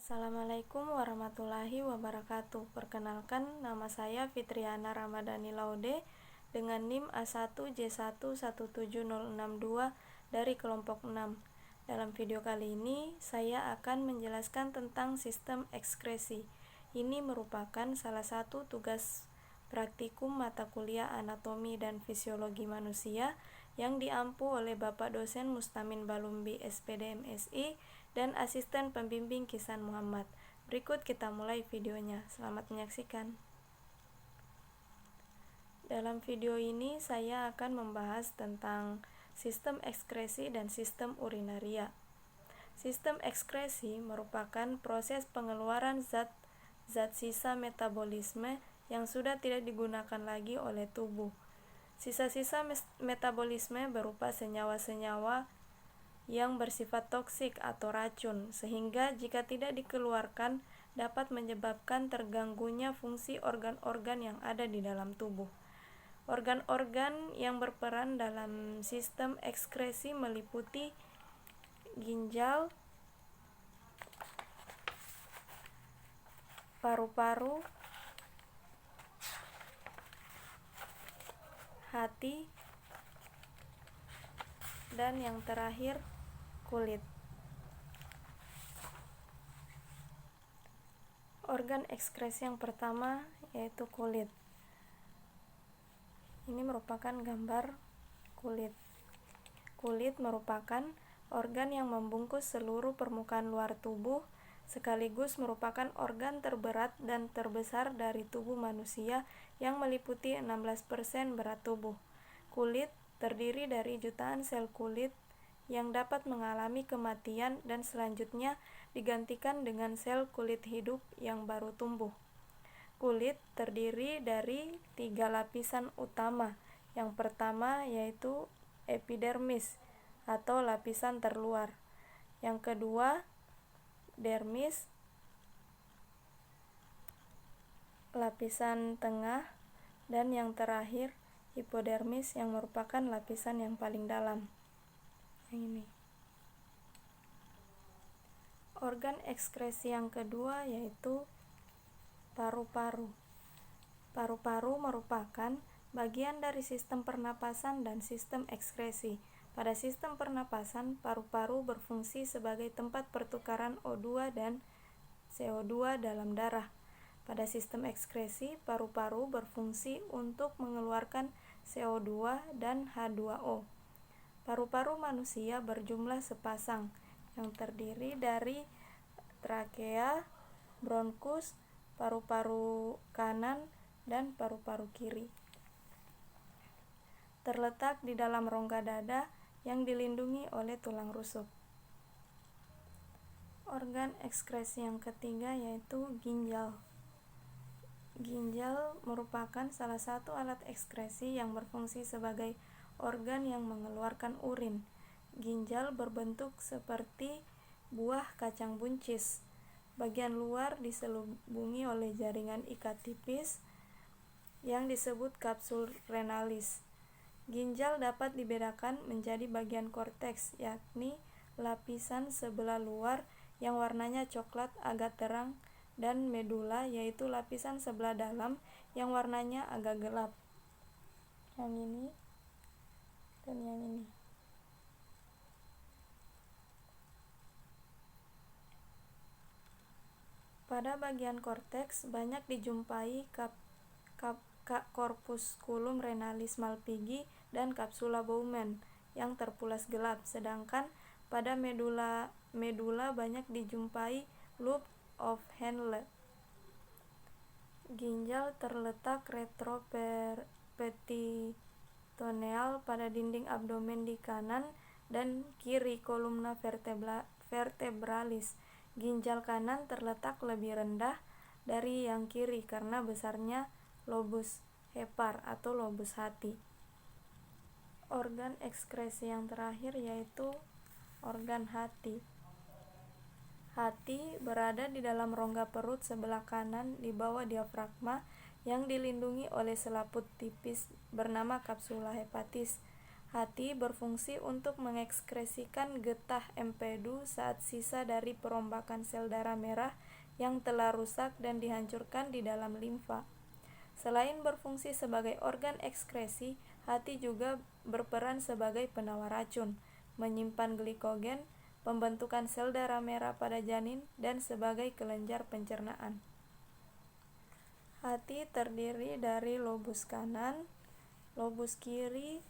Assalamualaikum warahmatullahi wabarakatuh. Perkenalkan, nama saya Fitriana Ramadhani Laude dengan NIM A1J117062 dari kelompok 6. Dalam video kali ini, saya akan menjelaskan tentang sistem ekskresi. Ini merupakan salah satu tugas praktikum mata kuliah anatomi dan fisiologi manusia yang diampu oleh Bapak dosen Mustamin Balumbi SPD MSI dan asisten pembimbing Kisan Muhammad. Berikut kita mulai videonya. Selamat menyaksikan. Dalam video ini saya akan membahas tentang sistem ekskresi dan sistem urinaria. Sistem ekskresi merupakan proses pengeluaran zat sisa metabolisme yang sudah tidak digunakan lagi oleh tubuh. Sisa-sisa metabolisme berupa senyawa-senyawa yang bersifat toksik atau racun, sehingga jika tidak dikeluarkan dapat menyebabkan terganggunya fungsi organ-organ yang ada di dalam tubuh. Organ-organ yang berperan dalam sistem ekskresi meliputi ginjal, paru-paru, hati, dan yang terakhir kulit. Organ ekskresi yang pertama yaitu kulit. Ini merupakan gambar kulit. Kulit merupakan organ yang membungkus seluruh permukaan luar tubuh, sekaligus merupakan organ terberat dan terbesar dari tubuh manusia yang meliputi 16% berat tubuh. Kulit terdiri dari jutaan sel kulit yang dapat mengalami kematian dan selanjutnya digantikan dengan sel kulit hidup yang baru tumbuh. Kulit terdiri dari 3 lapisan utama. Yang pertama yaitu epidermis atau lapisan terluar. Yang kedua dermis, lapisan tengah, dan yang terakhir hipodermis yang merupakan lapisan yang paling dalam. Yang ini. Organ ekskresi yang kedua yaitu paru-paru. Paru-paru merupakan bagian dari sistem pernapasan dan sistem ekskresi. Pada sistem pernapasan, paru-paru berfungsi sebagai tempat pertukaran O2 dan CO2 dalam darah. Pada sistem ekskresi, paru-paru berfungsi untuk mengeluarkan CO2 dan H2O. Paru-paru manusia berjumlah sepasang, yang terdiri dari trakea, bronkus, paru-paru kanan, dan paru-paru kiri. Terletak di dalam rongga dada yang dilindungi oleh tulang rusuk. Organ ekskresi yang ketiga yaitu ginjal. Ginjal merupakan salah satu alat ekskresi yang berfungsi sebagai organ yang mengeluarkan urin. Ginjal berbentuk seperti buah kacang buncis. Bagian luar diselubungi oleh jaringan ikat tipis yang disebut kapsul renalis. Ginjal dapat dibedakan menjadi bagian korteks, yakni lapisan sebelah luar yang warnanya coklat agak terang, dan medula, yaitu lapisan sebelah dalam yang warnanya agak gelap. Yang ini dan yang ini. Pada bagian korteks banyak dijumpai corpusculum renalis Malpighi dan capsula Bowman yang terpulas gelap, sedangkan pada medula banyak dijumpai lobe of Henle. Ginjal terletak retroperitoneal pada dinding abdomen di kanan dan kiri kolumna vertebralis. Ginjal kanan terletak lebih rendah dari yang kiri karena besarnya lobus hepar atau lobus hati. Organ ekskresi yang terakhir yaitu organ hati. Hati berada di dalam rongga perut sebelah kanan di bawah diafragma yang dilindungi oleh selaput tipis bernama kapsula hepatis. Hati berfungsi untuk mengekskresikan getah empedu saat sisa dari perombakan sel darah merah yang telah rusak dan dihancurkan di dalam limfa. Selain berfungsi sebagai organ ekskresi, hati juga berperan sebagai penawar racun, menyimpan glikogen, pembentukan sel darah merah pada janin, dan sebagai kelenjar pencernaan. Hati terdiri dari lobus kanan, lobus kiri,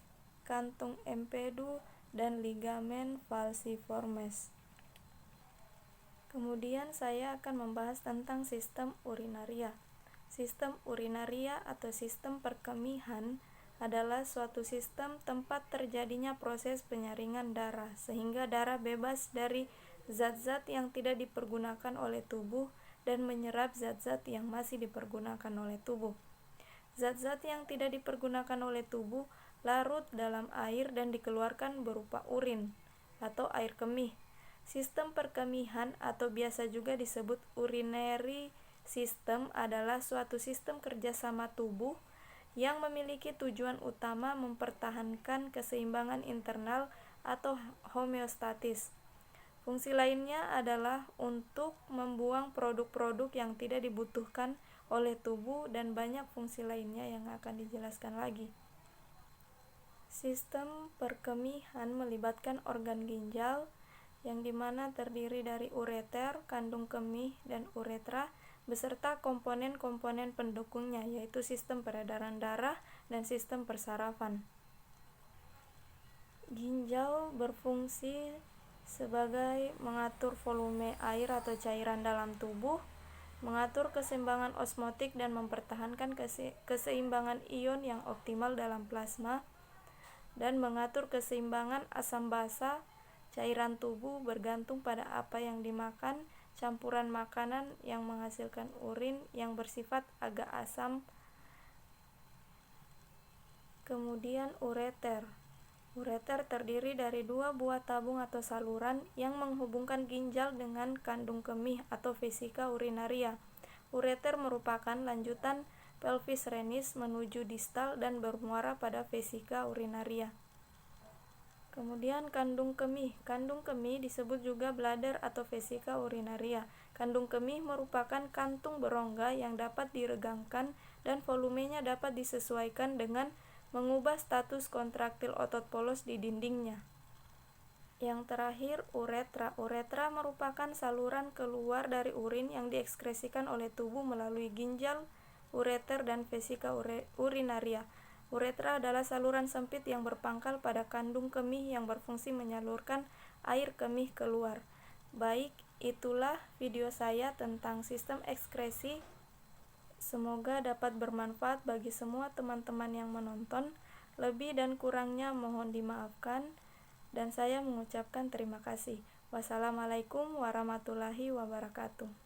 kantung empedu, dan ligamen falciformes. Kemudian saya akan membahas tentang sistem urinaria. Sistem urinaria atau sistem perkemihan adalah suatu sistem tempat terjadinya proses penyaringan darah, sehingga darah bebas dari zat-zat yang tidak dipergunakan oleh tubuh dan menyerap zat-zat yang masih dipergunakan oleh tubuh. Zat-zat yang tidak dipergunakan oleh tubuh larut dalam air dan dikeluarkan berupa urin atau air kemih. Sistem perkemihan atau biasa juga disebut urinary system adalah suatu sistem kerjasama tubuh yang memiliki tujuan utama mempertahankan keseimbangan internal atau homeostatis. Fungsi lainnya adalah untuk membuang produk-produk yang tidak dibutuhkan oleh tubuh dan banyak fungsi lainnya yang akan dijelaskan lagi. Sistem perkemihan melibatkan organ ginjal yang dimana terdiri dari ureter, kandung kemih, dan uretra beserta komponen-komponen pendukungnya yaitu sistem peredaran darah dan sistem persarafan. Ginjal berfungsi sebagai mengatur volume air atau cairan dalam tubuh, mengatur keseimbangan osmotik dan mempertahankan keseimbangan ion yang optimal dalam plasma, dan mengatur keseimbangan asam basa cairan tubuh bergantung pada apa yang dimakan, campuran makanan yang menghasilkan urin yang bersifat agak asam. Kemudian ureter. Ureter terdiri dari dua buah tabung atau saluran yang menghubungkan ginjal dengan kandung kemih atau vesika urinaria. Ureter merupakan lanjutan pelvis renis menuju distal dan bermuara pada vesika urinaria. Kemudian kandung kemih. Kandung kemih disebut juga bladder atau vesika urinaria. Kandung kemih merupakan kantung berongga yang dapat diregangkan dan volumenya dapat disesuaikan dengan mengubah status kontraktil otot polos di dindingnya. Yang terakhir, uretra. Uretra merupakan saluran keluar dari urin yang diekskresikan oleh tubuh melalui ginjal, ureter, dan vesika urinaria. Uretra adalah saluran sempit yang berpangkal pada kandung kemih yang berfungsi menyalurkan air kemih keluar. Baik, itulah video saya tentang sistem ekskresi. Semoga dapat bermanfaat bagi semua teman-teman yang menonton. Lebih dan kurangnya mohon dimaafkan, dan saya mengucapkan terima kasih. Wassalamualaikum warahmatullahi wabarakatuh.